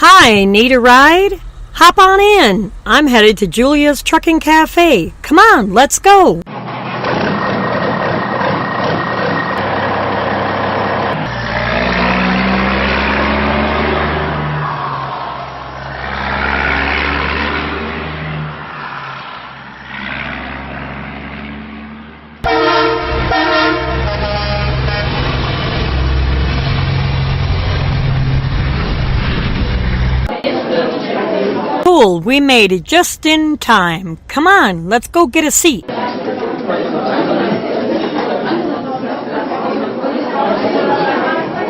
Hi, need a ride? Hop on in. I'm headed to Julia's Trucking Cafe. Come on, let's go. Cool, we made it just in time. Come on, let's go get a seat.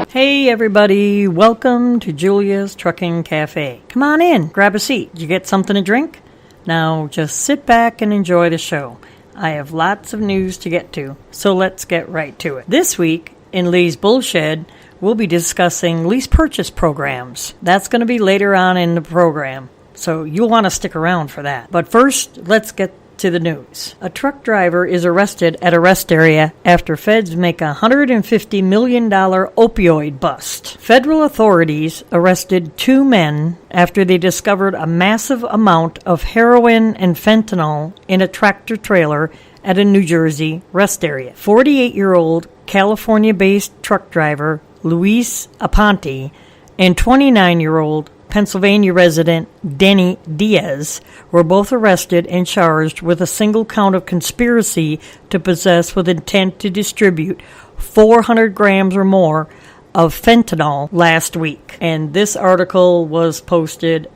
Hey everybody, welcome to Julia's Trucking Cafe. Come on in, grab a seat. Did you get something to drink? Now just sit back and enjoy the show. I have lots of news to get to, so let's get right to it. This week, in Lee's Bullshed, we'll be discussing lease purchase programs. That's going to be later on in the program, so you'll want to stick around for that. But first, let's get to the news. A truck driver is arrested at a rest area after feds make a $150 million opioid bust. Federal authorities arrested two men after they discovered a massive amount of heroin and fentanyl in a tractor trailer at a New Jersey rest area. 48-year-old California-based truck driver Luis Aponte and 29-year-old Pennsylvania resident Denny Diaz were both arrested and charged with a single count of conspiracy to possess with intent to distribute 400 grams or more of fentanyl last week. And this article was posted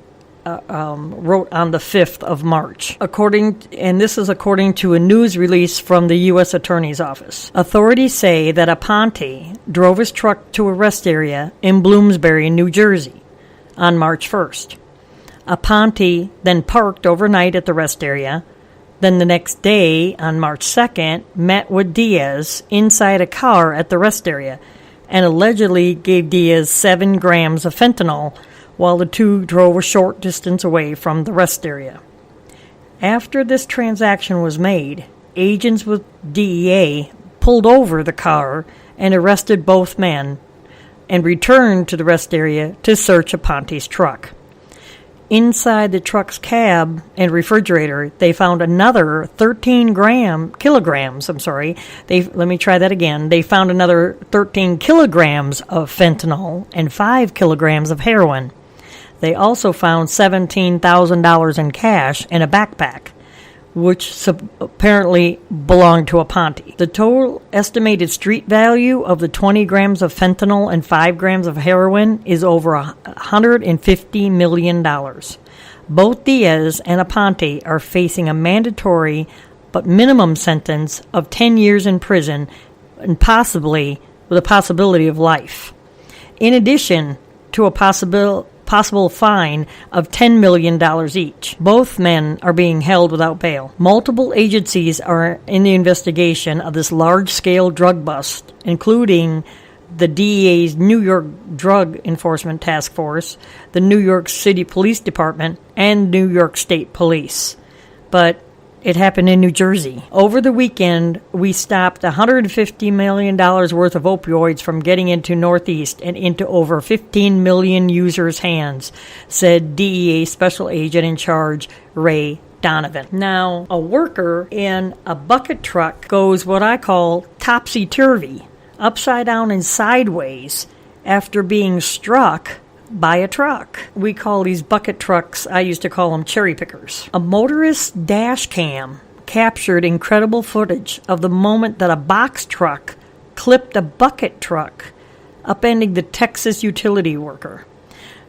wrote on the 5th of March. This is according to a news release from the U.S. Attorney's Office. Authorities say that Aponte drove his truck to a rest area in Bloomsbury, New Jersey, on March 1st. Aponte then parked overnight at the rest area. Then the next day, on March 2nd, met with Diaz inside a car at the rest area and allegedly gave Diaz 7 grams of fentanyl while the two drove a short distance away from the rest area. After this transaction was made, agents with DEA pulled over the car and arrested both men and returned to the rest area to search Aponte's truck. Inside the truck's cab and refrigerator, they found another 13 kilograms. They found another 13 kilograms of fentanyl and 5 kilograms of heroin. They also found $17,000 in cash in a backpack, which apparently belonged to Aponte. The total estimated street value of the 20 grams of fentanyl and 5 grams of heroin is over $150 million. Both Diaz and Aponte are facing a mandatory but minimum sentence of 10 years in prison and possibly with a possibility of life. In addition to a possible fine of $10 million each. Both men are being held without bail. Multiple agencies are in the investigation of this large-scale drug bust, including the DEA's New York Drug Enforcement Task Force, the New York City Police Department, and New York State Police. But it happened in New Jersey. Over the weekend, we stopped $150 million worth of opioids from getting into Northeast and into over 15 million users' hands, said DEA Special Agent in Charge Ray Donovan. Now, a worker in a bucket truck goes what I call topsy-turvey, upside down and sideways, after being struck by a truck. We call these bucket trucks, I used to call them cherry pickers. A motorist's dash cam captured incredible footage of the moment that a box truck clipped a bucket truck, upending the Texas utility worker.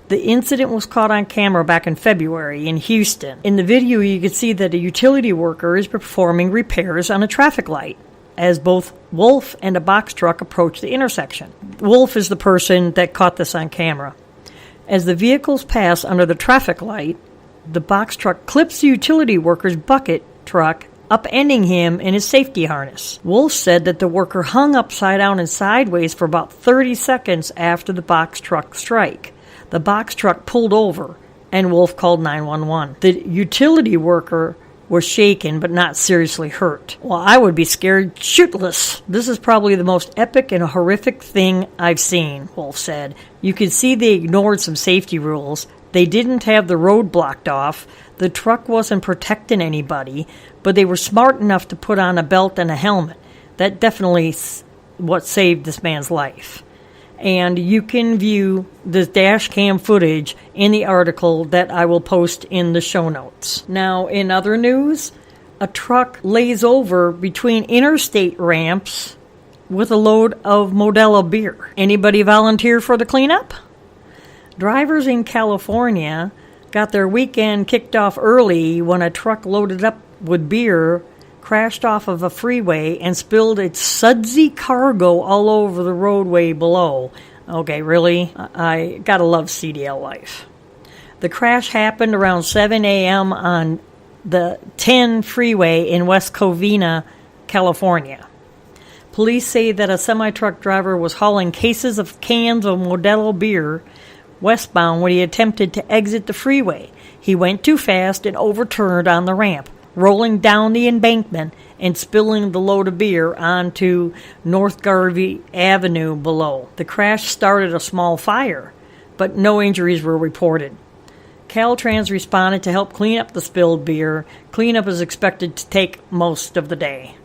The incident was caught on camera back in February in Houston. In the video, you can see that a utility worker is performing repairs on a traffic light as both Wolf and a box truck approach the intersection. Wolf is the person that caught this on camera. As the vehicles pass under the traffic light, the box truck clips the utility worker's bucket truck, upending him in his safety harness. Wolf said that the worker hung upside down and sideways for about 30 seconds after the box truck strike. The box truck pulled over, and Wolf called 911. The utility worker was shaken but not seriously hurt. Well, I would be scared shitless. This is probably the most epic and horrific thing I've seen, Wolf said. You could see they ignored some safety rules, They didn't have the road blocked off. The truck wasn't protecting anybody, but they were smart enough to put on a belt and a helmet. That definitely what saved this man's life. And you can view the dash cam footage in the article that I will post in the show notes. Now, in other news, a truck lays over between interstate ramps with a load of Modelo beer. Anybody volunteer for the cleanup? Drivers in California got their weekend kicked off early when a truck loaded up with beer crashed off of a freeway and spilled its sudsy cargo all over the roadway below. Okay, really? I gotta love CDL life. The crash happened around 7 a.m. on the 10 freeway in West Covina, California. Police say that a semi-truck driver was hauling cases of cans of Modelo beer westbound when he attempted to exit the freeway. He went too fast and overturned on the ramp, rolling down the embankment and spilling the load of beer onto North Garvey Avenue below. The crash started a small fire, but no injuries were reported. Caltrans responded to help clean up the spilled beer. Cleanup is expected to take most of the day.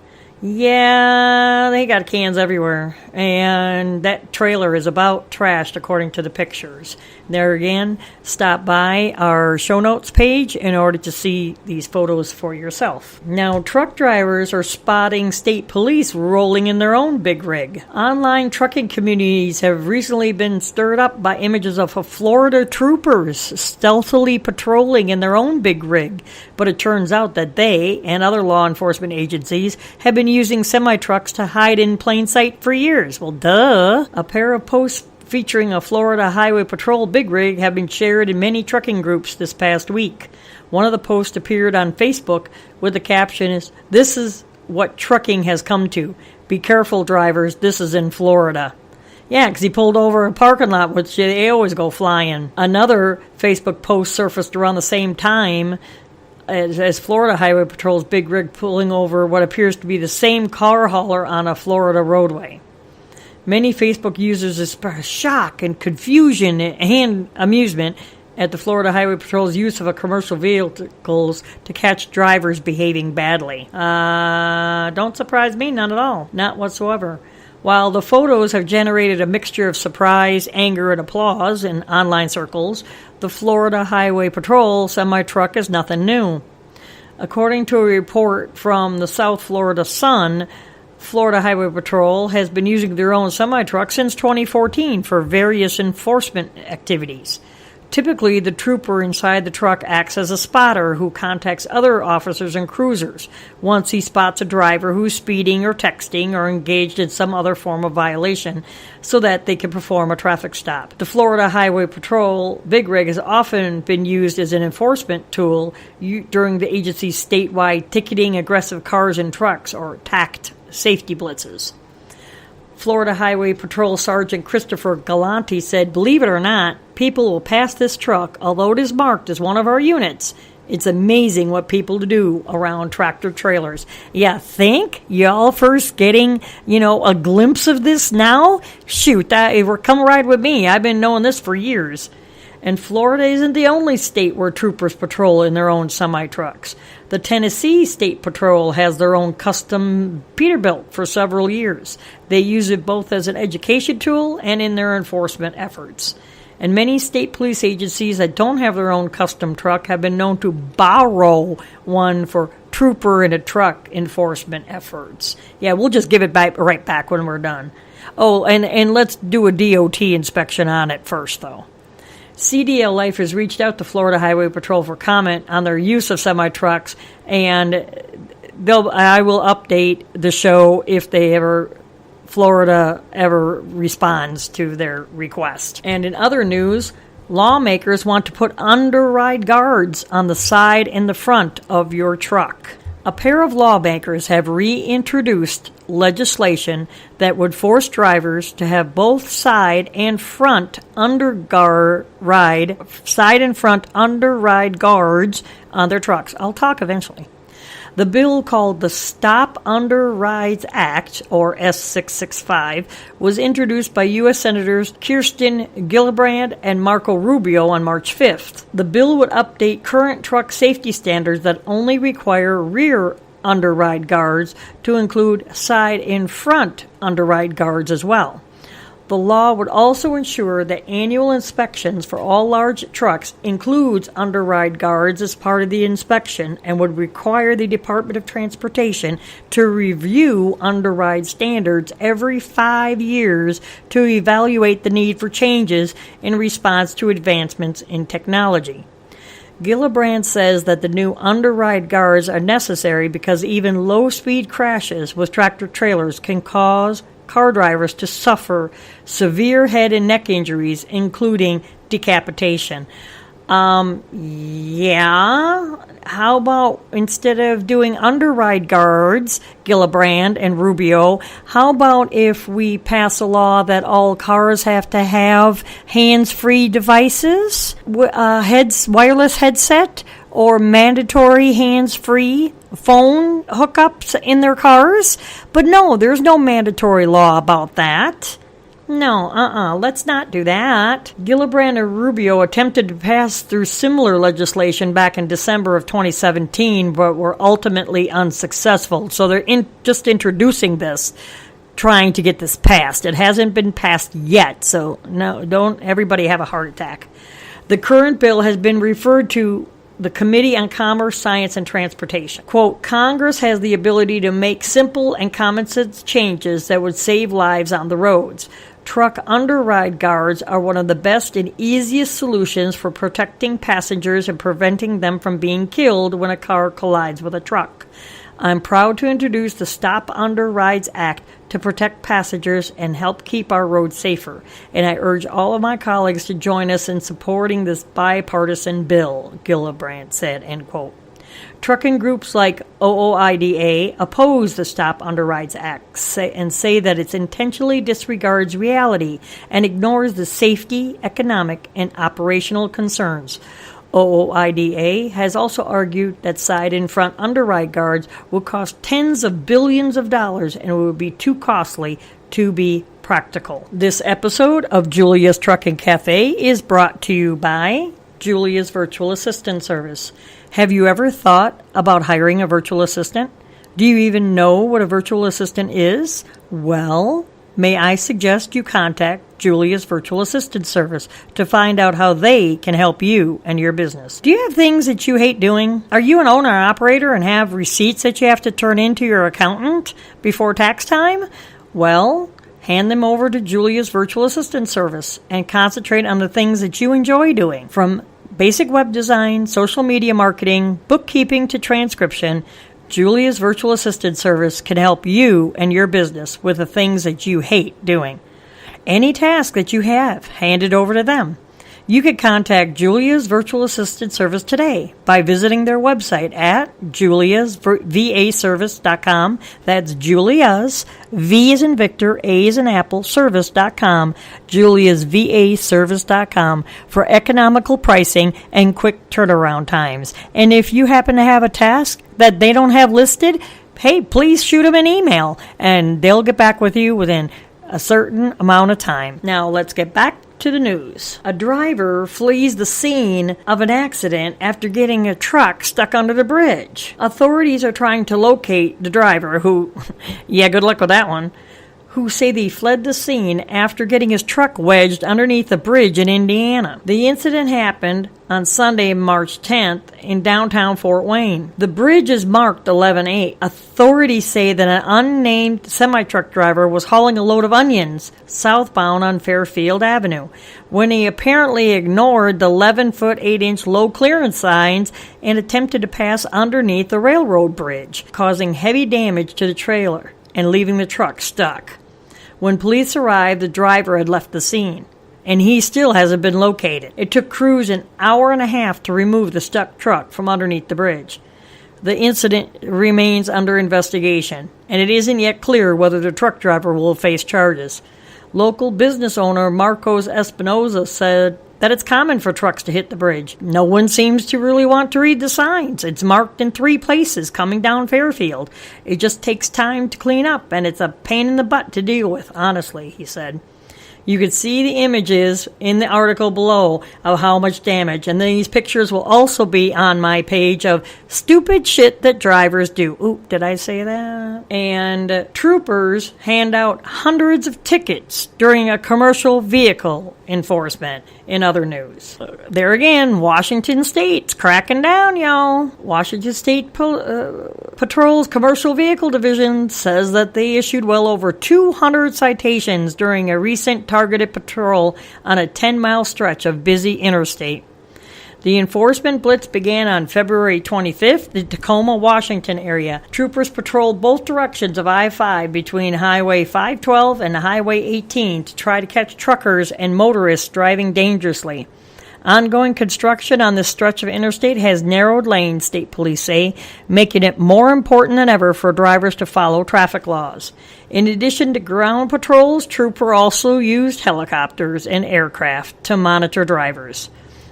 Yeah, they got cans everywhere, and that trailer is about trashed according to the pictures. There again, stop by our show notes page in order to see these photos for yourself. Now, truck drivers are spotting state police rolling in their own big rig. Online trucking communities have recently been stirred up by images of Florida troopers stealthily patrolling in their own big rig, but it turns out that they and other law enforcement agencies have been using semi-trucks to hide in plain sight for years. Well, duh. A pair of posts featuring a Florida Highway Patrol big rig have been shared in many trucking groups this past week. One of the posts appeared on Facebook with the caption, "This is what trucking has come to. Be careful, drivers. This is in Florida." Yeah, because he pulled over a parking lot, which they always go flying. Another Facebook post surfaced around the same time as Florida Highway Patrol's big rig pulling over what appears to be the same car hauler on a Florida roadway. Many Facebook users express shock and confusion and amusement at the Florida Highway Patrol's use of commercial vehicles to catch drivers behaving badly. Don't surprise me, none at all. Not whatsoever. While the photos have generated a mixture of surprise, anger, and applause in online circles, the Florida Highway Patrol semi-truck is nothing new. According to a report from the South Florida Sun, Florida Highway Patrol has been using their own semi-truck since 2014 for various enforcement activities. Typically, the trooper inside the truck acts as a spotter who contacts other officers and cruisers once he spots a driver who's speeding or texting or engaged in some other form of violation so that they can perform a traffic stop. The Florida Highway Patrol Big Rig has often been used as an enforcement tool during the agency's statewide ticketing aggressive cars and trucks, or TACT, safety blitzes. Florida Highway Patrol Sergeant Christopher Galanti said, "Believe it or not, people will pass this truck, although it is marked as one of our units. It's amazing what people do around tractor trailers." Yeah, think? Y'all first getting, a glimpse of this now? Shoot, come ride with me. I've been knowing this for years. And Florida isn't the only state where troopers patrol in their own semi-trucks. The Tennessee State Patrol has their own custom Peterbilt for several years. They use it both as an education tool and in their enforcement efforts. And many state police agencies that don't have their own custom truck have been known to borrow one for trooper in a truck enforcement efforts. Yeah, we'll just give it right back when we're done. Oh, and let's do a DOT inspection on it first, though. CDL Life has reached out to Florida Highway Patrol for comment on their use of semi-trucks, and I will update the show if Florida ever responds to their request. And in other news, lawmakers want to put underride guards on the side and the front of your truck. A pair of lawmakers have reintroduced legislation that would force drivers to have both side and front underride guards on their trucks. I'll talk eventually. The bill, called the Stop Under Rides Act, or S665, was introduced by U.S. Senators Kirsten Gillibrand and Marco Rubio on March 5th. The bill would update current truck safety standards that only require rear underride guards to include side and front underride guards as well. The law would also ensure that annual inspections for all large trucks includes underride guards as part of the inspection and would require the Department of Transportation to review underride standards every 5 years to evaluate the need for changes in response to advancements in technology. Gillibrand says that the new underride guards are necessary because even low-speed crashes with tractor-trailers can cause car drivers to suffer severe head and neck injuries, including decapitation. How about instead of doing underride guards, Gillibrand and Rubio, how about if we pass a law that all cars have to have hands-free devices, wireless headset, or mandatory hands-free phone hookups in their cars? But no, there's no mandatory law about that. No, let's not do that. Gillibrand and Rubio attempted to pass through similar legislation back in December of 2017, but were ultimately unsuccessful. So they're just introducing this, trying to get this passed. It hasn't been passed yet, so no, don't everybody have a heart attack. The current bill has been referred to the Committee on Commerce, Science, and Transportation. Quote, Congress has the ability to make simple and common sense changes that would save lives on the roads. Truck underride guards are one of the best and easiest solutions for protecting passengers and preventing them from being killed when a car collides with a truck. I'm proud to introduce the Stop Under Rides Act to protect passengers and help keep our roads safer, and I urge all of my colleagues to join us in supporting this bipartisan bill, Gillibrand said, end quote. Trucking groups like OOIDA oppose the Stop Under Rides Act and say that it intentionally disregards reality and ignores the safety, economic, and operational concerns. OOIDA has also argued that side and front underride guards will cost tens of billions of dollars and would be too costly to be practical. This episode of Julia's Trucking Cafe is brought to you by Julia's Virtual Assistant Service. Have you ever thought about hiring a virtual assistant? Do you even know what a virtual assistant is? Well, may I suggest you contact Julia's Virtual Assistant Service to find out how they can help you and your business. Do you have things that you hate doing? Are you an owner-operator and have receipts that you have to turn in to your accountant before tax time? Well, hand them over to Julia's Virtual Assistant Service and concentrate on the things that you enjoy doing. From basic web design, social media marketing, bookkeeping to transcription, Julia's Virtual Assistant Service can help you and your business with the things that you hate doing. Any task that you have, hand it over to them. You can contact Julia's Virtual Assistant Service today by visiting their website at juliasvaservice.com. That's Julia's, V as in Victor, A as in Apple, service.com, juliasvaservice.com for economical pricing and quick turnaround times. And if you happen to have a task that they don't have listed, hey, please shoot them an email and they'll get back with you within a certain amount of time. Now let's get back to the news. A driver flees the scene of an accident after getting a truck stuck under the bridge. Authorities are trying to locate the driver who, yeah, good luck with that one, who say they fled the scene after getting his truck wedged underneath a bridge in Indiana. The incident happened on Sunday, March 10th in downtown Fort Wayne. The bridge is marked 11-8. Authorities say that an unnamed semi-truck driver was hauling a load of onions southbound on Fairfield Avenue when he apparently ignored the 11-foot 8-inch low clearance signs and attempted to pass underneath the railroad bridge, causing heavy damage to the trailer and leaving the truck stuck. When police arrived, the driver had left the scene, and he still hasn't been located. It took crews an hour and a half to remove the stuck truck from underneath the bridge. The incident remains under investigation, and it isn't yet clear whether the truck driver will face charges. Local business owner Marcos Espinoza said that it's common for trucks to hit the bridge. No one seems to really want to read the signs. It's marked in 3 places coming down Fairfield. It just takes time to clean up, and it's a pain in the butt to deal with, honestly, he said. You can see the images in the article below of how much damage, and these pictures will also be on my page of stupid shit that drivers do. Ooh, did I say that? And troopers hand out hundreds of tickets during a commercial vehicle enforcement. In other news, there again, Washington State's cracking down, y'all. Washington State Patrol's Commercial Vehicle Division says that they issued well over 200 citations during a recent targeted patrol on a 10-mile stretch of busy interstate. The enforcement blitz began on February 25th in the Tacoma, Washington area. Troopers patrolled both directions of I-5 between Highway 512 and Highway 18 to try to catch truckers and motorists driving dangerously. Ongoing construction on this stretch of interstate has narrowed lanes, state police say, making it more important than ever for drivers to follow traffic laws. In addition to ground patrols, troopers also used helicopters and aircraft to monitor drivers.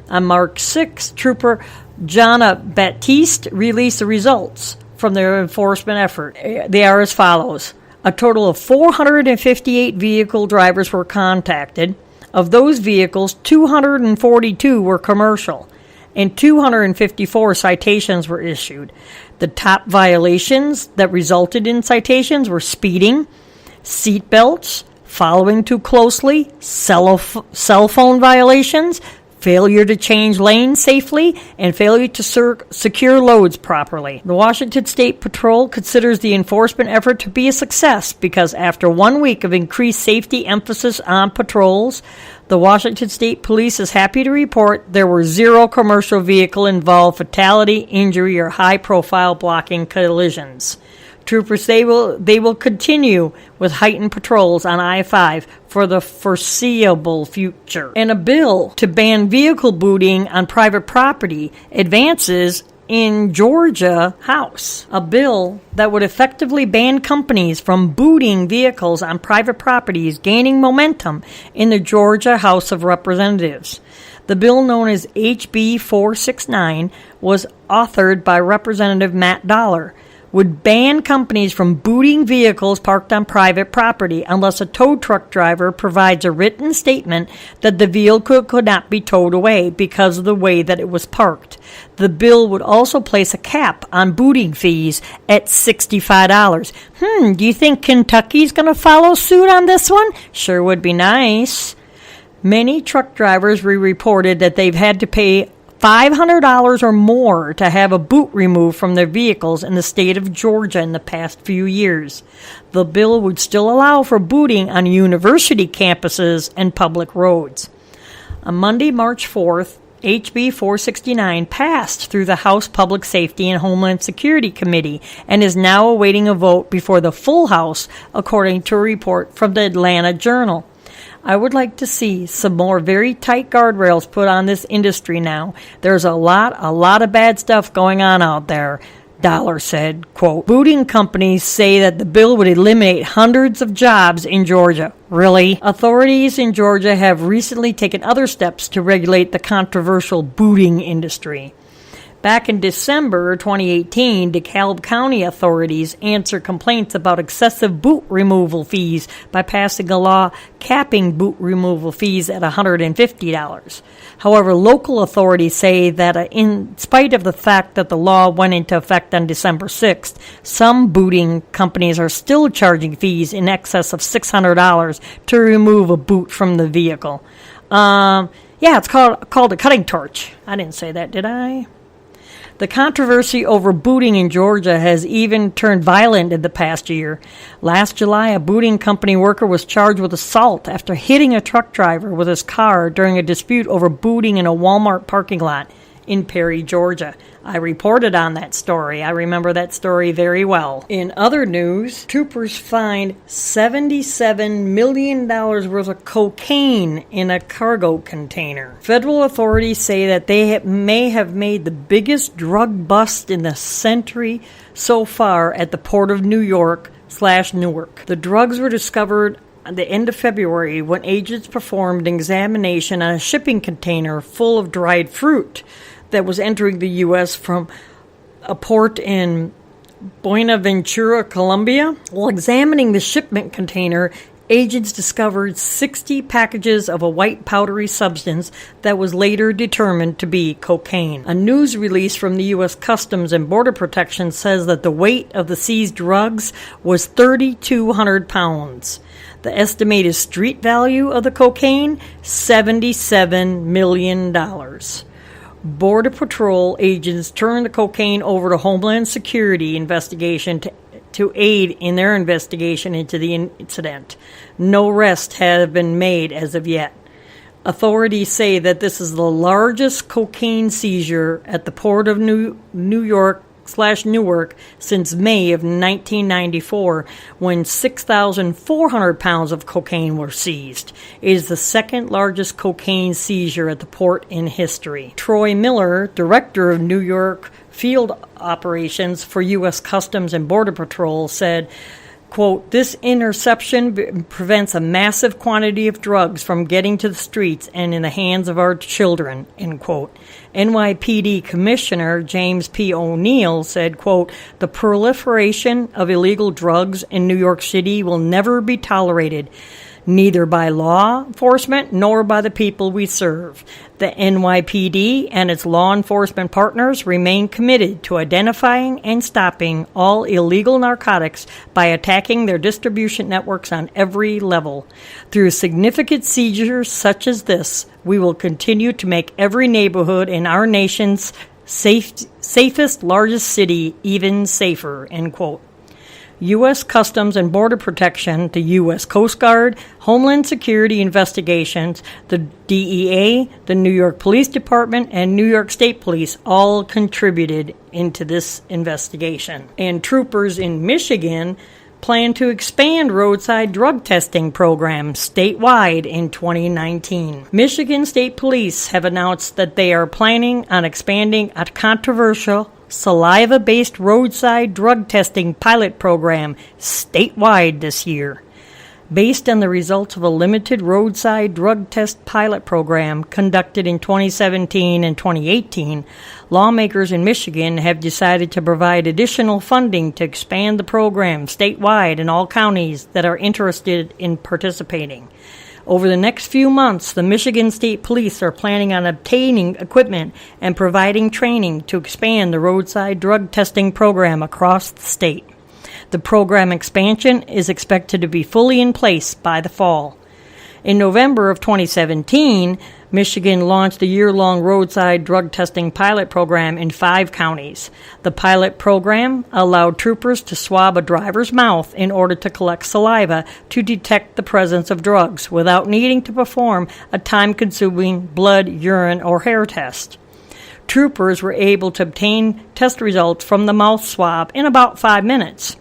On March 6, Trooper Jana Baptiste released the results from their enforcement effort. They are as follows. A total of 458 vehicle drivers were contacted. Of those vehicles, 242 were commercial, and 254 citations were issued. The top violations that resulted in citations were speeding, seat belts, following too closely, cell phone violations, failure to change lanes safely, and failure to secure loads properly. The Washington State Patrol considers the enforcement effort to be a success because after 1 week of increased safety emphasis on patrols, the Washington State Police is happy to report there were 0 commercial vehicle-involved fatality, injury, or high-profile blocking collisions. Troopers say they will continue with heightened patrols on I-5 for the foreseeable future. And a bill to ban vehicle booting on private property advances in Georgia House. A bill that would effectively ban companies from booting vehicles on private properties gaining momentum in the Georgia House of Representatives. The bill, known as HB 469, was authored by Representative Matt Dollar, would ban companies from booting vehicles parked on private property unless a tow truck driver provides a written statement that the vehicle could not be towed away because of the way that it was parked. The bill would also place a cap on booting fees at $65. Do you think Kentucky's going to follow suit on this one? Sure would be nice. Many truck drivers reported that they've had to pay $500 or more to have a boot removed from their vehicles in the state of Georgia in the past few years. The bill would still allow for booting on university campuses and public roads. On Monday, March 4th, HB 469 passed through the House Public Safety and Homeland Security Committee and is now awaiting a vote before the full House, according to a report from the Atlanta Journal. I would like to see some more very tight guardrails put on this industry now. There's a lot of bad stuff going on out there, Dollar said. Quote, booting companies say that the bill would eliminate hundreds of jobs in Georgia. Really? Authorities in Georgia have recently taken other steps to regulate the controversial booting industry. Back in December 2018, DeKalb County authorities answered complaints about excessive boot removal fees by passing a law capping boot removal fees at $150. However, local authorities say that in spite of the fact that the law went into effect on December 6th, some booting companies are still charging fees in excess of $600 to remove a boot from the vehicle. It's called a cutting torch. I didn't say that, did I? The controversy over booting in Georgia has even turned violent in the past year. Last July, a booting company worker was charged with assault after hitting a truck driver with his car during a dispute over booting in a Walmart parking lot in Perry, Georgia. I reported on that story. I remember that story very well. In other news, troopers find $77 million worth of cocaine in a cargo container. Federal authorities say that they may have made the biggest drug bust in the century so far at the port of New York/Newark. The drugs were discovered at the end of February when agents performed an examination on a shipping container full of dried fruit that was entering the U.S. from a port in Buenaventura, Colombia. While examining the shipment container, agents discovered 60 packages of a white powdery substance that was later determined to be cocaine. A news release from the U.S. Customs and Border Protection says that the weight of the seized drugs was 3,200 pounds. The estimated street value of the cocaine, $77 million. Border Patrol agents turned the cocaine over to Homeland Security investigation to aid in their investigation into the incident. No arrests have been made as of yet. Authorities say that this is the largest cocaine seizure at the port of New York/Newark since May of 1994, when 6,400 pounds of cocaine were seized. It is the second largest cocaine seizure at the port in history. Troy Miller, director of New York Field Operations for U.S. Customs and Border Patrol, said, quote, "This interception prevents a massive quantity of drugs from getting to the streets and in the hands of our children," end quote. NYPD Commissioner James P. O'Neill said, quote, "The proliferation of illegal drugs in New York City will never be tolerated, neither by law enforcement nor by the people we serve. The NYPD and its law enforcement partners remain committed to identifying and stopping all illegal narcotics by attacking their distribution networks on every level. Through significant seizures such as this, we will continue to make every neighborhood in our nation's safest, largest city even safer," end quote. U.S. Customs and Border Protection, the U.S. Coast Guard, Homeland Security Investigations, the DEA, the New York Police Department, and New York State Police all contributed into this investigation. And troopers in Michigan plan to expand roadside drug testing programs statewide in 2019. Michigan State Police have announced that they are planning on expanding a controversial saliva-based roadside drug testing pilot program statewide this year. Based on the results of a limited roadside drug test pilot program conducted in 2017 and 2018, lawmakers in Michigan have decided to provide additional funding to expand the program statewide in all counties that are interested in participating. Over the next few months, the Michigan State Police are planning on obtaining equipment and providing training to expand the roadside drug testing program across the state. The program expansion is expected to be fully in place by the fall. In November of 2017, Michigan launched a year-long roadside drug testing pilot program in 5 counties. The pilot program allowed troopers to swab a driver's mouth in order to collect saliva to detect the presence of drugs without needing to perform a time-consuming blood, urine, or hair test. Troopers were able to obtain test results from the mouth swab in about 5 minutes.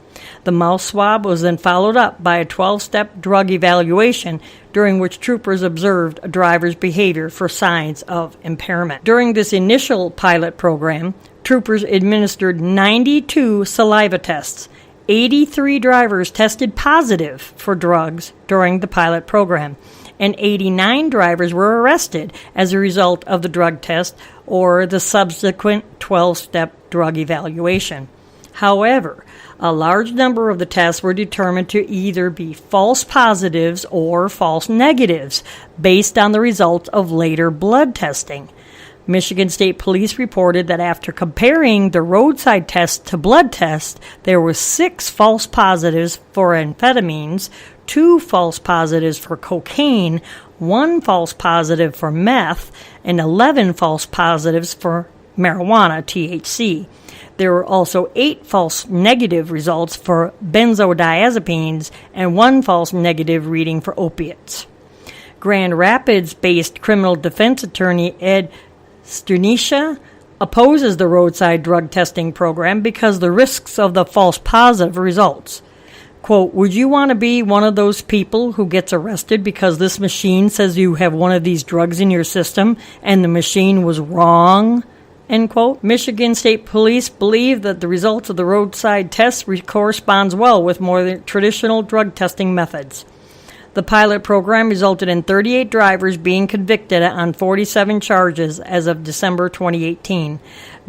The mouth swab was then followed up by a 12-step drug evaluation during which troopers observed a driver's behavior for signs of impairment. During this initial pilot program, troopers administered 92 saliva tests. 83 drivers tested positive for drugs during the pilot program, and 89 drivers were arrested as a result of the drug test or the subsequent 12-step drug evaluation. However, a large number of the tests were determined to either be false positives or false negatives based on the results of later blood testing. Michigan State Police reported that after comparing the roadside test to blood tests, there were 6 false positives for amphetamines, 2 false positives for cocaine, 1 false positive for meth, and 11 false positives for marijuana, THC. There were also 8 false negative results for benzodiazepines and 1 false negative reading for opiates. Grand Rapids-based criminal defense attorney Ed Sternisha opposes the roadside drug testing program because of the risks of the false positive results. Quote, "Would you want to be one of those people who gets arrested because this machine says you have one of these drugs in your system and the machine was wrong?" End quote. Michigan State Police believe that the results of the roadside tests corresponds well with more traditional drug testing methods. The pilot program resulted in 38 drivers being convicted on 47 charges as of December 2018.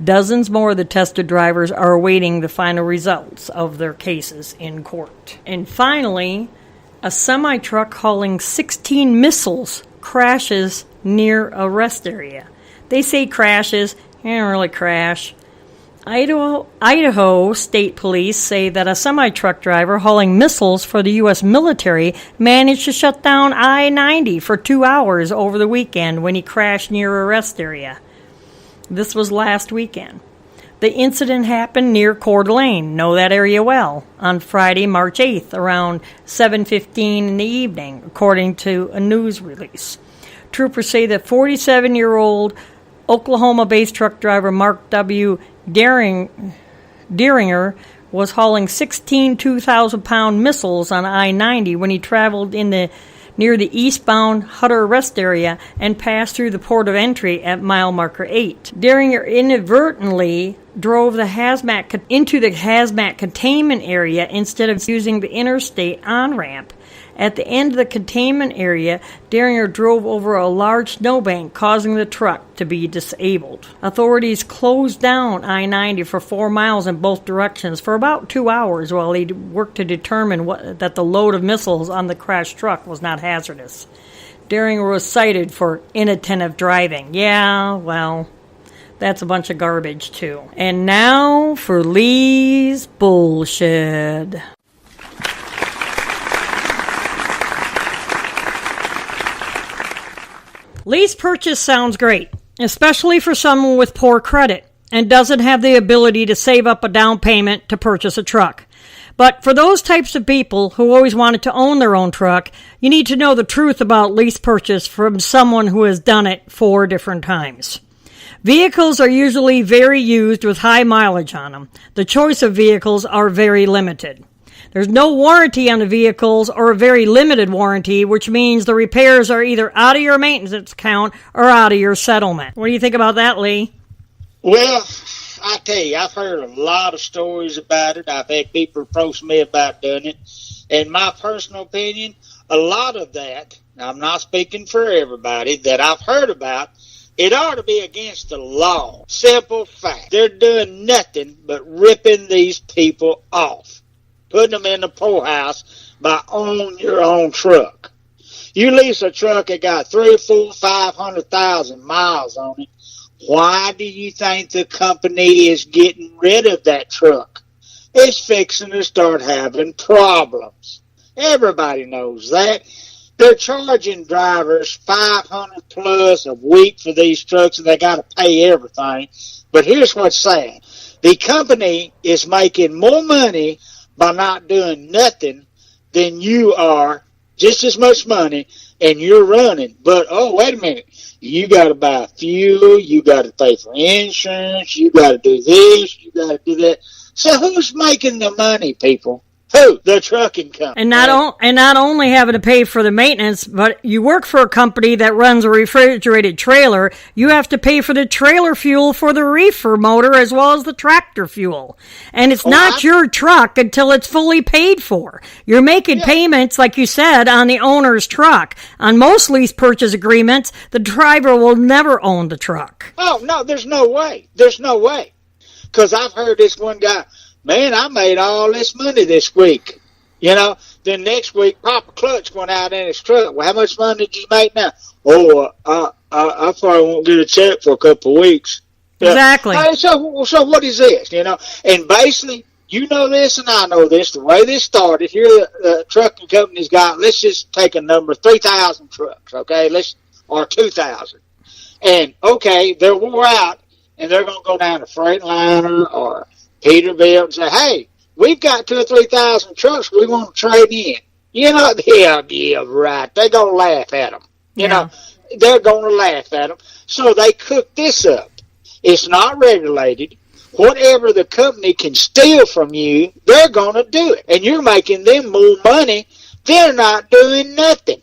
Dozens more of the tested drivers are awaiting the final results of their cases in court. And finally, a semi-truck hauling 16 missiles crashes near a rest area. They say crashes, they don't really crash. Idaho State Police say that a semi-truck driver hauling missiles for the U.S. military managed to shut down I-90 for 2 hours over the weekend when he crashed near a rest area. This was last weekend. The incident happened near Coeur d'Alene, know that area well, on Friday, March 8th, around 7:15 in the evening, according to a news release. Troopers say that 47-year-old Oklahoma-based truck driver Mark W. Deeringer was hauling 16 2,000-pound missiles on I-90 when he traveled near the eastbound Hutter Rest area and passed through the port of entry at mile marker 8. Deeringer inadvertently drove into the hazmat containment area instead of using the interstate on-ramp. At the end of the containment area, Deeringer drove over a large snowbank, causing the truck to be disabled. Authorities closed down I-90 for 4 miles in both directions for about 2 hours while they worked to determine that the load of missiles on the crashed truck was not hazardous. Deeringer was cited for inattentive driving. Yeah, well, that's a bunch of garbage, too. And now for Lee's bullshit. Lease purchase sounds great, especially for someone with poor credit and doesn't have the ability to save up a down payment to purchase a truck. But for those types of people who always wanted to own their own truck, you need to know the truth about lease purchase from someone who has done it 4 different times. Vehicles are usually very used with high mileage on them. The choice of vehicles are very limited. There's no warranty on the vehicles or a very limited warranty, which means the repairs are either out of your maintenance account or out of your settlement. What do you think about that, Lee? Well, I tell you, I've heard a lot of stories about it. I've had people approach me about doing it. In my personal opinion, a lot of that, I'm not speaking for everybody, that I've heard about, it ought to be against the law. Simple fact. They're doing nothing but ripping these people off, putting them in the poorhouse by owning your own truck. You lease a truck that got 300, 400, 500,000 miles on it. Why do you think the company is getting rid of that truck? It's fixing to start having problems. Everybody knows that. They're charging drivers $500 plus a week for these trucks, and they got to pay everything. But here's what's sad. The company is making more money by not doing nothing than you are, just as much money, and you're running. But, oh, wait a minute. You got to buy fuel. You got to pay for insurance. You got to do this. You got to do that. So who's making the money, people? Who? The trucking company. And not only having to pay for the maintenance, but you work for a company that runs a refrigerated trailer, you have to pay for the trailer fuel for the reefer motor as well as the tractor fuel. And it's not your truck until it's fully paid for. You're making payments, like you said, on the owner's truck. On most lease purchase agreements, the driver will never own the truck. Oh, no, there's no way. There's no way. Because I've heard this one guy, man, I made all this money this week. You know, then next week, Papa Clutch went out in his truck. Well, how much money did you make now? Oh, I probably won't get a check for a couple of weeks. Exactly. So what is this, you know? And basically, you know this and I know this. The way this started, here the trucking company's got, let's just take a number, 3,000 trucks, okay? Or 2,000. And, okay, they're wore out, and they're going to go down to Freightliner or Peterbilt and say, hey, we've got 2,000 or 3,000 trucks we want to trade in. You know, yeah, right. They're going to laugh at them. You know, they're going to laugh at them. So they cook this up. It's not regulated. Whatever the company can steal from you, they're going to do it. And you're making them more money. They're not doing nothing.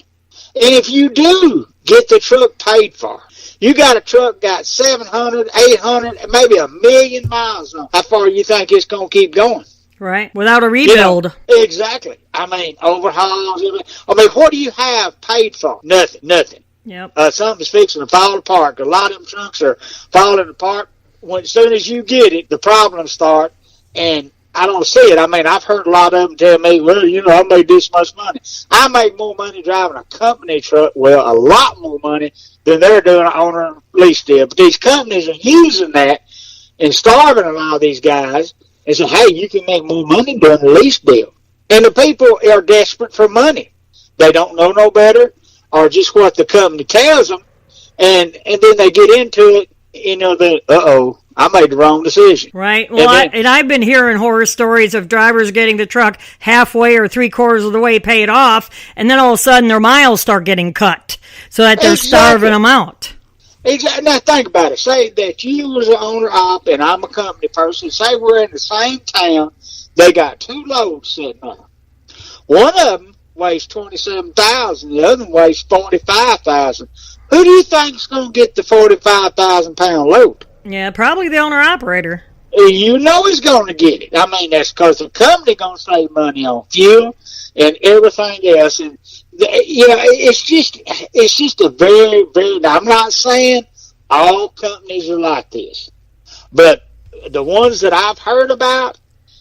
And if you do get the truck paid for, you got a truck got 700, 800, maybe 1 million miles on it. How far you think it's going to keep going? Right. Without a rebuild. Exactly. I mean, overhauls. I mean, what do you have paid for? Nothing. Yep. Something's fixing to fall apart. A lot of them trunks are falling apart. As soon as you get it, the problems start, and I don't see it. I mean, I've heard a lot of them tell me, well, I made this much money. I make more money driving a company truck, well, a lot more money than they're doing on a lease deal. But these companies are using that and starving a lot of these guys and say, hey, you can make more money doing a lease deal. And the people are desperate for money. They don't know no better, or just what the company tells them, and then they get into it, I made the wrong decision. Right. Well, I've been hearing horror stories of drivers getting the truck halfway or 3/4 of the way paid off, and then all of a sudden their miles start getting cut so that they're starving them out. Exactly. Now think about it. Say that you was an owner-op and I'm a company person. Say we're in the same town. They got 2 loads sitting there. One of them weighs 27,000. The other one weighs 45,000. Who do you think is going to get the 45,000 pound load? Yeah, probably the owner-operator. You know he's going to get it. I mean, that's because the company going to save money on fuel and everything else. And it's just a very, very. I'm not saying all companies are like this, but the ones that I've heard about,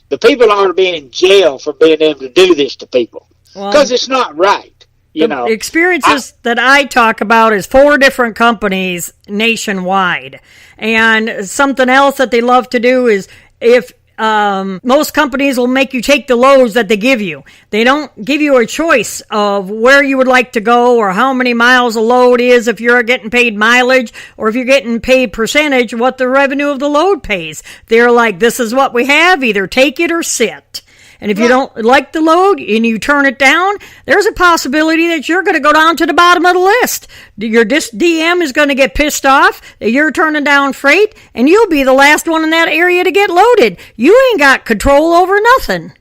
the people ought to be in jail for being able to do this to people because it's not right. The experiences that I talk about is 4 different companies nationwide. And something else that they love to do is if most companies will make you take the loads that they give you. They don't give you a choice of where you would like to go or how many miles a load is if you're getting paid mileage or if you're getting paid percentage, what the revenue of the load pays. They're like, this is what we have, either take it or sit. And if you don't like the load and you turn it down, there's a possibility that you're going to go down to the bottom of the list. Your DM is going to get pissed off that you're turning down freight, and you'll be the last one in that area to get loaded. You ain't got control over nothing.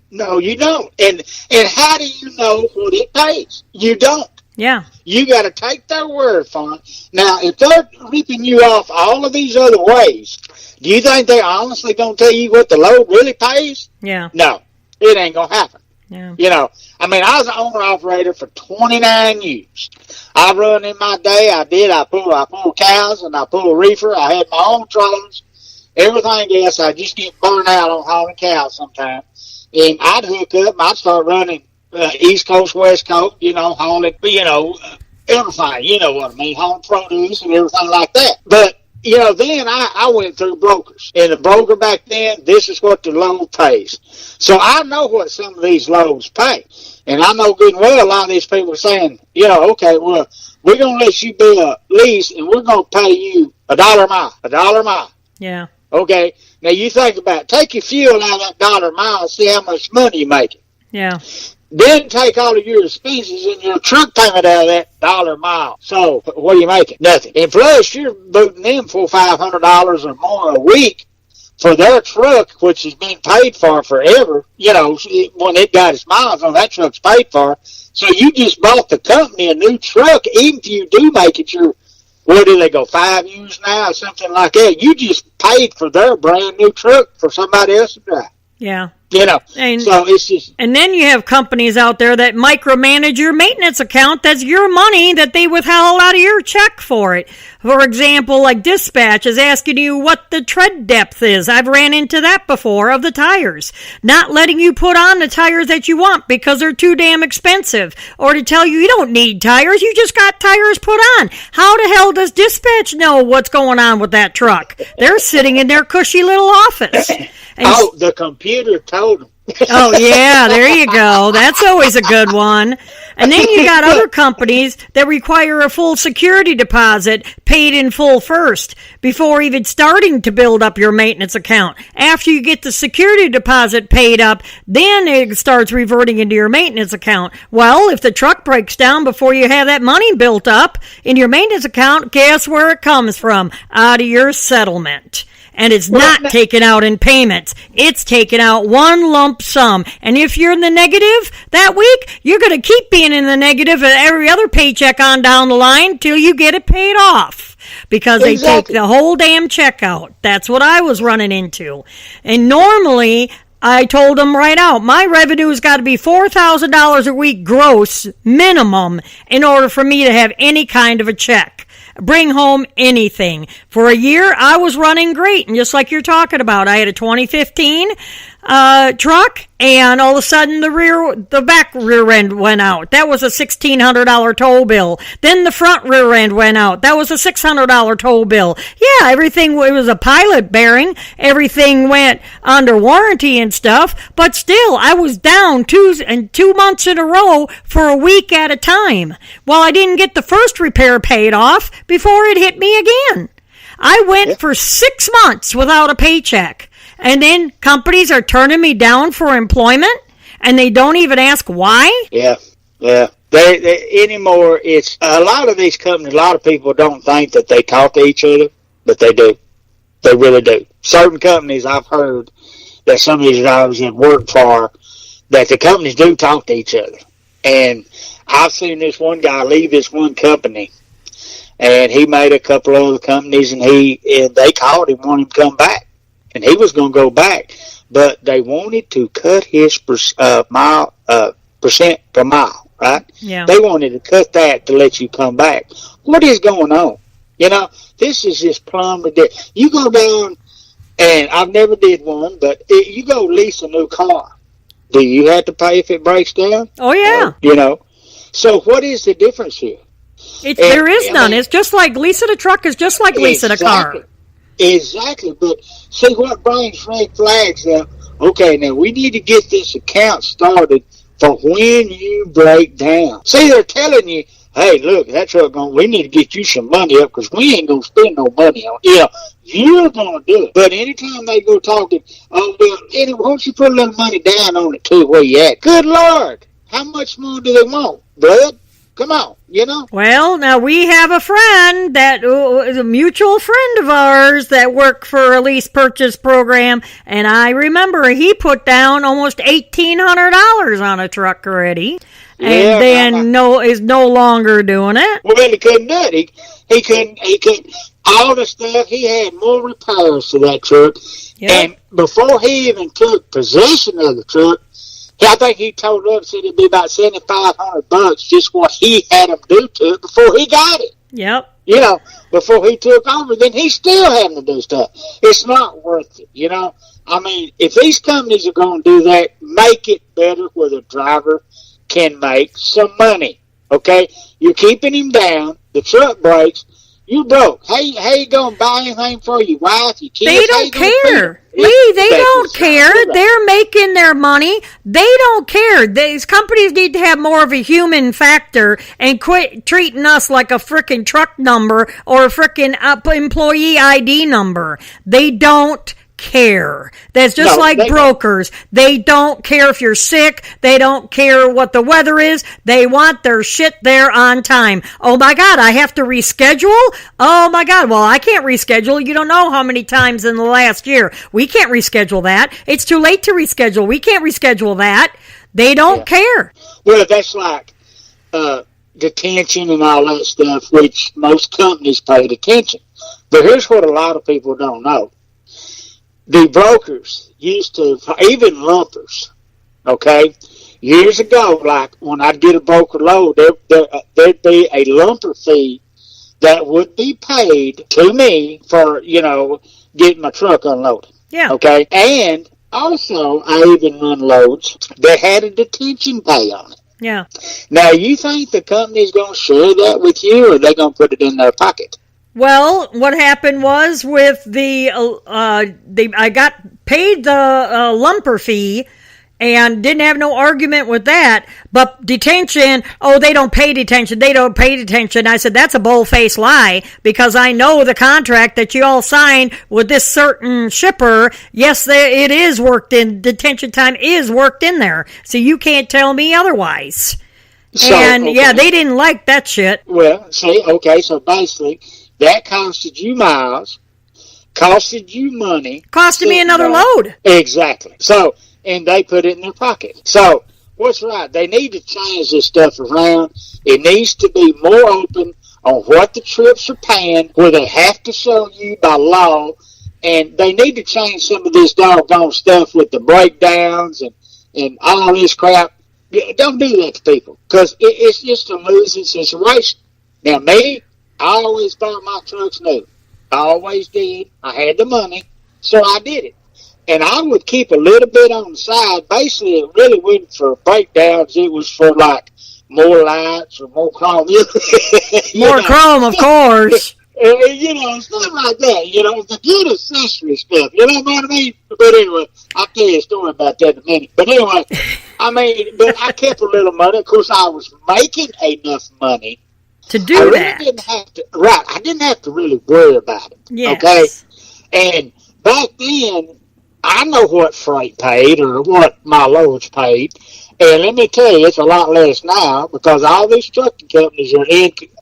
No, you don't. And how do you know what it pays? You don't. Yeah. You got to take their word for it. Now, if they're ripping you off all of these other ways, do you think they're honestly going to tell you what the load really pays? Yeah. No. It ain't going to happen. Yeah. I mean, I was an owner-operator for 29 years. I run in my day. I pull cows and I pull a reefer. I had my own trailers. Everything else, I just get burned out on hauling cows sometimes. And I'd hook up. I'd start running East Coast, West Coast, hauling, everything. You know what I mean? Hauling produce and everything like that. But then I went through brokers. And the broker back then, this is what the load pays. So I know what some of these loads pay. And I know good and well a lot of these people are saying, okay, well, we're going to let you be a lease and we're going to pay you $1 a mile. Yeah. Okay. Now you think about it. Take your fuel out of that $1 a mile and see how much money you're making. Yeah. Then take all of your expenses and your truck payment out of that $1 a mile. So what are you making? Nothing. And plus, you're booting them $400-500 or more a week for their truck, which has been paid for forever. When it got its miles on, that truck's paid for. So you just bought the company a new truck. Even if you do make it where do they go, 5 years now or something like that? You just paid for their brand new truck for somebody else to drive. Yeah. And, so it's just. And then you have companies out there that micromanage your maintenance account. That's your money that they withheld out of your check for it. For example, like Dispatch is asking you what the tread depth is. I've ran into that before of the tires. Not letting you put on the tires that you want because they're too damn expensive. Or to tell you don't need tires, you just got tires put on. How the hell does Dispatch know what's going on with that truck? They're sitting in their cushy little office. And the computer told them. Oh, yeah, there you go. That's always a good one. And then you got other companies that require a full security deposit paid in full first before even starting to build up your maintenance account. After you get the security deposit paid up, then it starts reverting into your maintenance account. Well, if the truck breaks down before you have that money built up in your maintenance account, guess where it comes from? Out of your settlement. And it's not taken out in payments. It's taken out one lump sum. And if you're in the negative that week, you're going to keep being in the negative at every other paycheck on down the line till you get it paid off. Because they take the whole damn check out. That's what I was running into. And normally, I told them right out, my revenue's got to be $4,000 a week gross minimum in order for me to have any kind of a check. Bring home anything. For a year, I was running great. And just like you're talking about, I had a 2015 truck, and all of a sudden the back rear end went out. That was a $1,600 toll bill. Then the front rear end went out. That was a $600 toll bill. Yeah, everything, it was a pilot bearing. Everything went under warranty and stuff, but still, I was down 2 months in a row for a week at a time. Well, I didn't get the first repair paid off before it hit me again. I went for 6 months without a paycheck. And then companies are turning me down for employment, and they don't even ask why? Yeah. They anymore, it's a lot of these companies, a lot of people don't think that they talk to each other, but they do. They really do. Certain companies, I've heard that some of these drivers have worked for, that the companies do talk to each other. And I've seen this one guy leave this one company, and he made a couple of other companies, and they called him, wanted him to come back. And he was going to go back, but they wanted to cut his percent per mile, right? Yeah. They wanted to cut that to let you come back. What is going on? You know, this is just plumb ridiculous. You go down, and I've never did one, but you go lease a new car. Do you have to pay if it breaks down? Oh, yeah. You know, so what is the difference here? There is none. It's just like leasing a truck is just like leasing a car. Exactly, but see what brings red flags up. Okay, now we need to get this account started for when you break down. See, they're telling you, hey, look, that truck we need to get you some money up because we ain't going to spend no money on it. Yeah, you're going to do it. But anytime they go talking, oh, well, anyway, why don't you put a little money down on it too where you at? Good Lord, how much more do they want, blood? Come on, you know? Well, now we have a friend that is a mutual friend of ours that worked for a lease purchase program, and I remember he put down almost $1,800 on a truck already, and then is no longer doing it. Well, he couldn't do it. He couldn't. All the stuff, he had more repairs to that truck, and before he even took possession of the truck, I think he told us it'd be about $7,500 just what he had him do to it before he got it. Yep. You know, before he took over, then he's still having to do stuff. It's not worth it, you know. I mean, if these companies are going to do that, make it better where the driver can make some money, okay? You're keeping him down. The truck breaks. You broke. How you going to buy anything for your wife, your kids? They don't care. Lee, they don't care. They're making their money. They don't care. These companies need to have more of a human factor and quit treating us like a frickin' truck number or a frickin' employee ID number. They don't care. That's just like brokers. They don't care if you're sick. They don't care what the weather is. They want their shit there on time. Oh my God, I have to reschedule? Oh my God, well, I can't reschedule. You don't know how many times in the last year. We can't reschedule that. It's too late to reschedule. We can't reschedule that. They don't care. Well, that's like detention and all that stuff, which most companies paid attention. But here's what a lot of people don't know. The brokers used to, even lumpers, okay? Years ago, like when I'd get a broker load, there'd be a lumper fee that would be paid to me for, you know, getting my truck unloaded. Yeah. Okay? And also, I even run loads that had a detention pay on it. Yeah. Now, you think the company's going to share that with you, or are they going to put it in their pocket? Well, what happened was with I got paid the lumper fee and didn't have no argument with that. But detention, they don't pay detention. They don't pay detention. I said, that's a bold-faced lie because I know the contract that you all signed with this certain shipper. Yes, it is worked in. Detention time is worked in there. So you can't tell me otherwise. So, yeah, they didn't like that shit. Well, so basically, that costed you miles, costed you money. Costed me another load. Exactly. So, and they put it in their pocket. So, what's right? They need to change this stuff around. It needs to be more open on what the trips are paying, where they have to show you by law And they need to change some of this doggone stuff with the breakdowns and all this crap. Don't do that to people, because it's just a losing situation. Now, me, I always bought my trucks new. I always did. I had the money, so I did it. And I would keep a little bit on the side. Basically, it really wasn't for breakdowns. It was for, like, more lights or more chrome. More chrome, of course. Stuff like that, the good accessory stuff, you know what I mean? But anyway, I'll tell you a story about that in a minute. But anyway, but I kept a little money. Of course, I was making enough money to do that. I didn't have to really worry about it. Yes. Okay? And back then, I know what freight paid or what my loads paid. And let me tell you, it's a lot less now, because all these trucking companies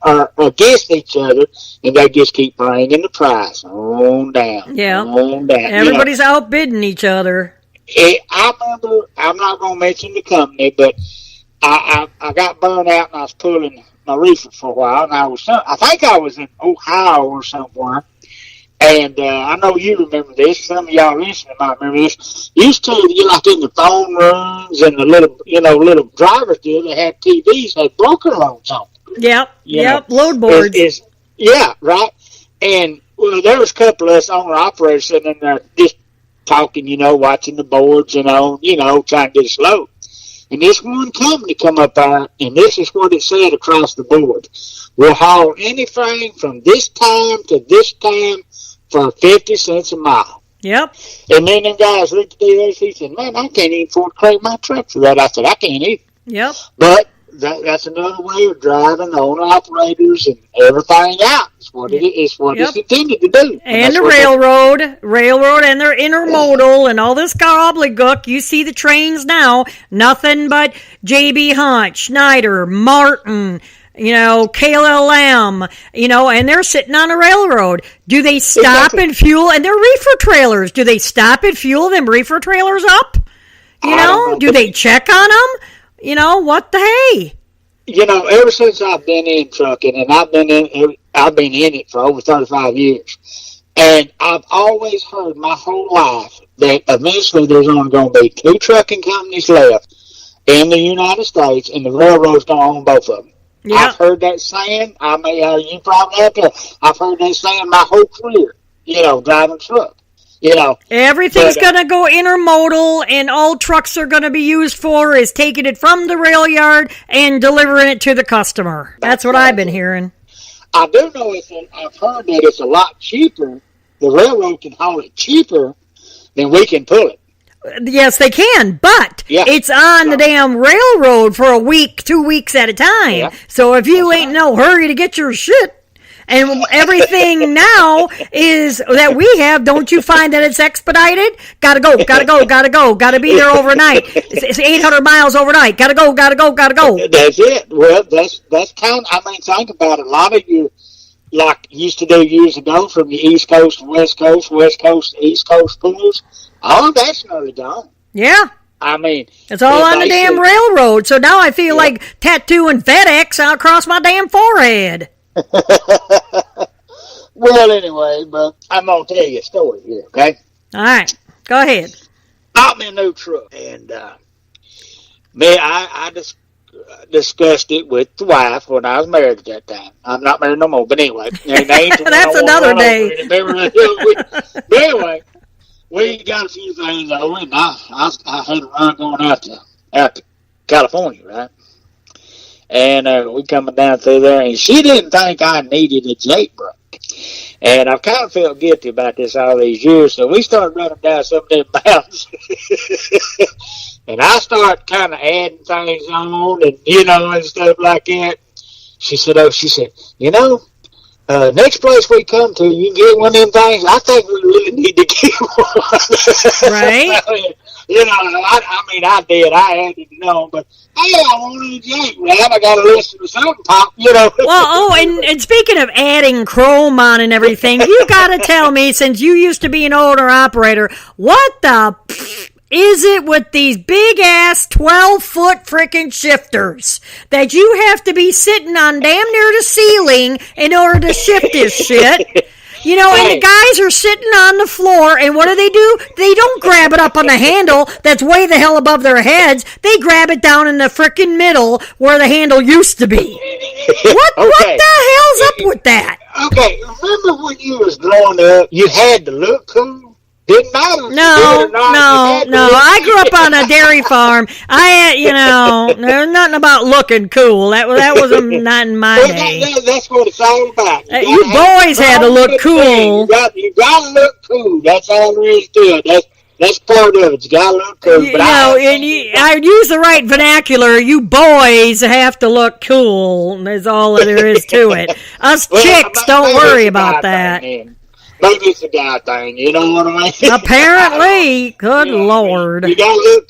are against each other, and they just keep bringing the price on down. Yeah. On down. Everybody's outbidding each other. I remember, I'm not going to mention the company, but I got burned out, and I was pulling my reefer for a while, and I think I was in Ohio or somewhere. And I know you remember this. Some of y'all listening might remember this. Used to, like in the phone rooms and the little drivers there, they had TVs, had broker loads on them. Yep, load boards. Yeah, right. And there was a couple of us owner-operators sitting in there just talking, watching the boards, trying to get us load. And this one company come up there, and this is what it said across the board. We'll haul anything from this time to this time for 50 cents a mile. Yep. And then them guys looked at this, he said, man, I can't even afford to crank my truck for that. I said, I can't either. Yep. But that's another way of driving owner-operators and everything out. It's what it's intended to do. And the railroad, and their intermodal and all this gobbledygook. You see the trains now, nothing but J.B. Hunt, Schneider, Martin, KLM, and they're sitting on a railroad. Do they stop and fuel? And they're reefer trailers. Do they stop and fuel them reefer trailers up? Do they check on them? What the hey? Ever since I've been in trucking, and I've been in it for over 35 years, and I've always heard my whole life that eventually there's only going to be 2 trucking companies left in the United States, and the railroad's going to own both of them. Yep. I've heard that saying. You probably have to. I've heard that saying my whole career. Driving truck. Everything's going to go intermodal, and all trucks are going to be used for is taking it from the rail yard and delivering it to the customer. That's what I've been hearing. I do know I've heard that it's a lot cheaper. The railroad can haul it cheaper than we can pull it. Yes, they can, but it's on the damn railroad for a week, 2 weeks at a time. Yeah. So if you ain't no hurry to get your shit, and everything now is that we have, don't you find that it's expedited? Gotta go, gotta be there overnight. It's 800 miles overnight. Gotta go. That's it. Well, that's kind of, think about it. A lot of you, like used to do years ago, from the East Coast to West Coast to East Coast pools. All that's nearly gone. Yeah. It's all on the damn railroad. So now I feel like tattooing FedEx out across my damn forehead. Well, anyway, but I'm going to tell you a story here, okay? All right. Go ahead. Bought me a new truck, and I discussed it with the wife when I was married at that time. I'm not married no more, but anyway. That's another day. But anyway, we got a few things over, and I had a run going out to California, right? And we coming down through there, and she didn't think I needed a jailbreak. And I've kind of felt guilty about this all these years, so we started running down some of them mountains. And I started kind of adding things on, and, and stuff like that. She said, next place we come to, you get one of them things, I think we really need to get one. Right? I did. I added it on, but hey, I wanted a jank, man. I got to listen to something pop, Well, and speaking of adding chrome on and everything, you got to tell me, since you used to be an owner-operator, what the is it with these big-ass 12-foot frickin' shifters that you have to be sitting on damn near the ceiling in order to shift this shit? You know, and the guys are sitting on the floor, and what do? They don't grab it up on the handle that's way the hell above their heads. They grab it down in the frickin' middle where the handle used to be. What the hell's up with that? Okay, remember when you was growing up, you had to look cool? Didn't matter. No. I grew up on a dairy farm. There's nothing about looking cool. That was not in my day. That's what it's all about. You boys had to look cool. You got to look cool. That's all there is to it. That's part of it. You got to look cool. I use the right vernacular. You boys have to look cool. That's all there is to it. Us chicks don't worry about that. Maybe it's a guy thing, you know what I mean? Apparently, good Lord. You gotta look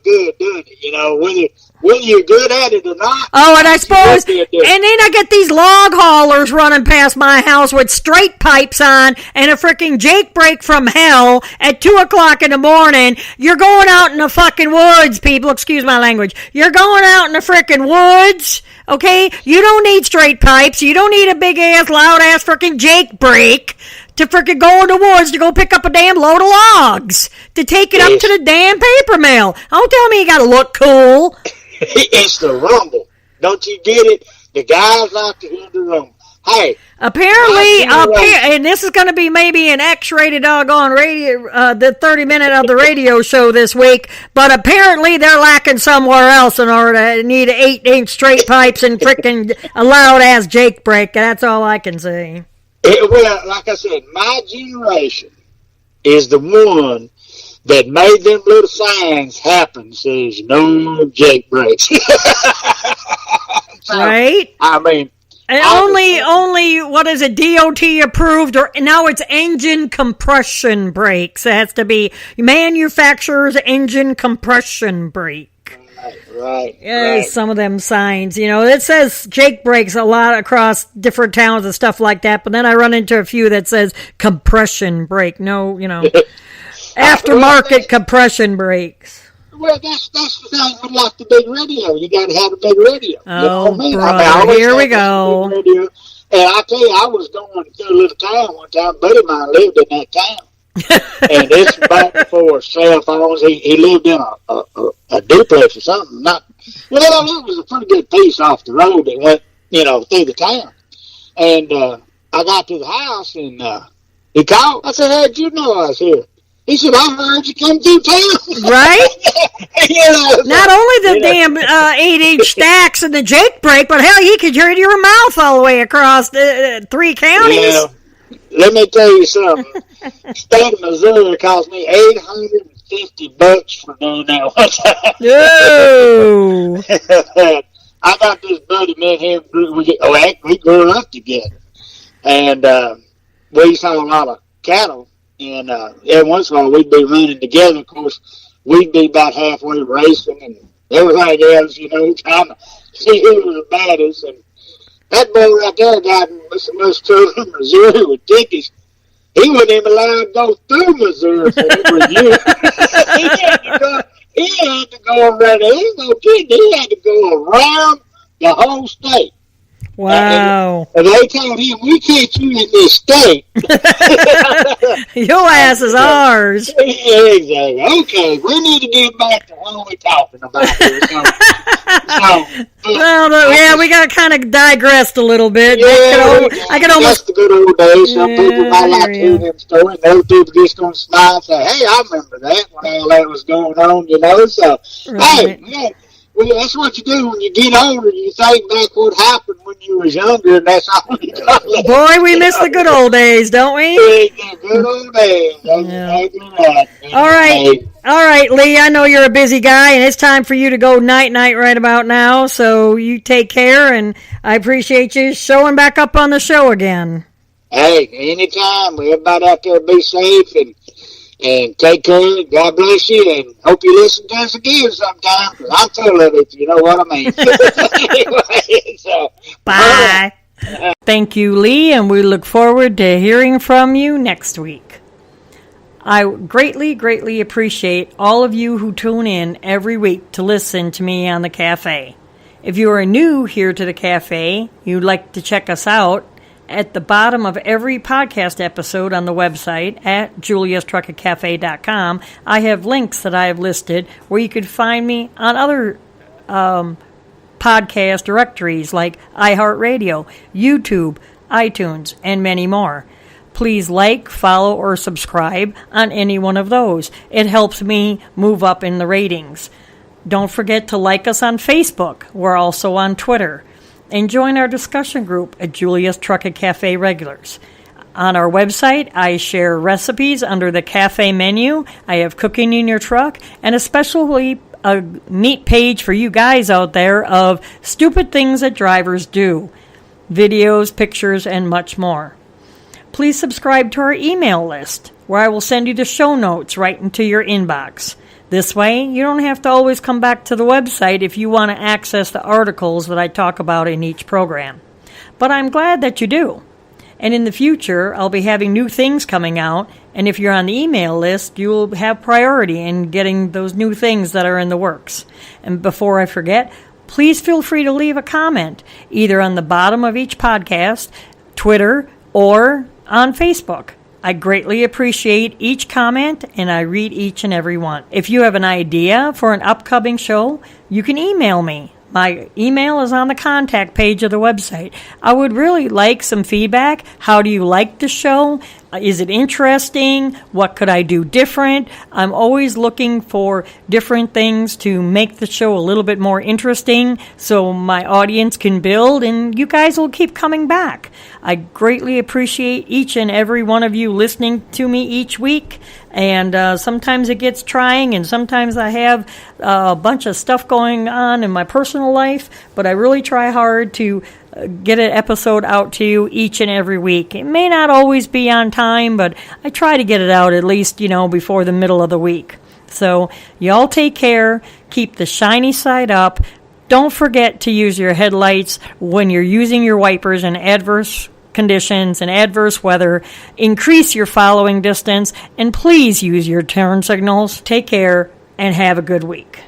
good doing it, you know, whether you're good at it or not. Oh, and I suppose, and then I get these log haulers running past my house with straight pipes on and a freaking Jake break from hell at 2 o'clock in the morning. You're going out in the fucking woods, people, excuse my language. You're going out in the freaking woods, okay? You don't need straight pipes. You don't need a big-ass, loud-ass freaking Jake break to freaking go in the woods to go pick up a damn load of logs to take it up to the damn paper mill. Don't tell me you gotta look cool. It's the rumble. Don't you get it? The guys like to hear the rumble. Hey. Apparently, and this is going to be maybe an X-rated doggone radio, the 30-minute of the radio show this week, but apparently they're lacking somewhere else in order to need 8-inch straight pipes and freaking a loud-ass Jake break. That's all I can say. Well, like I said, my generation is the one that made them little signs happen. Says no Jake breaks. So, right? I mean, and only what is it? DOT approved, or now it's engine compression brakes. It has to be manufacturer's engine compression brake. Right. Some of them signs, it says Jake brakes a lot across different towns and stuff like that, but then I run into a few that says compression brake. No, aftermarket compression brakes. Well, that's the thing with like the big radio. You got to have a big radio. Oh, brother, here we go. And I tell you, I was going through a little town one time. A buddy of mine lived in that town. And this was back before cell phones. He lived in a duplex or something. It was a pretty good piece off the road that went, through the town. And I got to the house and he called. I said, how'd you know I was here? He said, I heard you come through town. Right? Not only the damn 8-inch stacks and the Jake brake, but hell, he could hear your mouth all the way across the 3 counties. Yeah. Let me tell you something. State of Missouri cost me $850 for doing that one time. No. I got this buddy, me and him, we grew up together. And we saw a lot of cattle. And every once in a while, we'd be running together. Of course, we'd be about halfway racing and everything else, trying to see who was the baddest. And that boy right there got most to Missouri with tickets. He wasn't even allowed to go through Missouri for over a year. He had to go around. He had to go around the whole state. Wow. And they told him, we catch you in this state. Your ass is ours. Yeah, exactly. Okay, we need to get back to what we're talking about here. We got to kind of digressed a little bit. I can almost the good old days. Some people might like to hear them stories, and other people just going to smile and say, hey, I remember that when all that was going on, So, right. Hey, well, that's what you do when you get older. You think back what happened when you was younger, and that's all you got. Boy, we miss the good old days, don't we? The good old days. All right, Lee, I know you're a busy guy, and it's time for you to go night-night right about now, so you take care, and I appreciate you showing back up on the show again. Hey, anytime. Everybody out there be safe, and take care. God bless you, and hope you listen to us again sometime, because I'm full of it, you know what I mean. Anyway, so, bye. Thank you, Lee, and we look forward to hearing from you next week. I greatly, greatly appreciate all of you who tune in every week to listen to me on the cafe. If you are new here to the cafe, you'd like to check us out, At the bottom of every podcast episode on the website at juliastruckercafe.com, I have links that I have listed where you could find me on other podcast directories like iHeartRadio, YouTube, iTunes, and many more. Please like, follow, or subscribe on any one of those. It helps me move up in the ratings. Don't forget to like us on Facebook. We're also on Twitter. And join our discussion group at Julia's Trucker Cafe Regulars. On our website, I share recipes under the cafe menu. I have cooking in your truck, and especially a neat page for you guys out there of stupid things that drivers do. Videos, pictures, and much more. Please subscribe to our email list, where I will send you the show notes right into your inbox. This way, you don't have to always come back to the website if you want to access the articles that I talk about in each program. But I'm glad that you do. And in the future, I'll be having new things coming out, and if you're on the email list, you will have priority in getting those new things that are in the works. And before I forget, please feel free to leave a comment, either on the bottom of each podcast, Twitter, or on Facebook. I greatly appreciate each comment, and I read each and every one. If you have an idea for an upcoming show, you can email me. My email is on the contact page of the website. I would really like some feedback. How do you like the show? Is it interesting? What could I do different? I'm always looking for different things to make the show a little bit more interesting so my audience can build and you guys will keep coming back. I greatly appreciate each and every one of you listening to me each week. And sometimes it gets trying, and sometimes I have a bunch of stuff going on in my personal life, but I really try hard to get an episode out to you each and every week. It may not always be on time, but I try to get it out at least, before the middle of the week. So y'all take care. Keep the shiny side up. Don't forget to use your headlights when you're using your wipers in adverse conditions and adverse weather. Increase your following distance, and please use your turn signals. Take care and have a good week.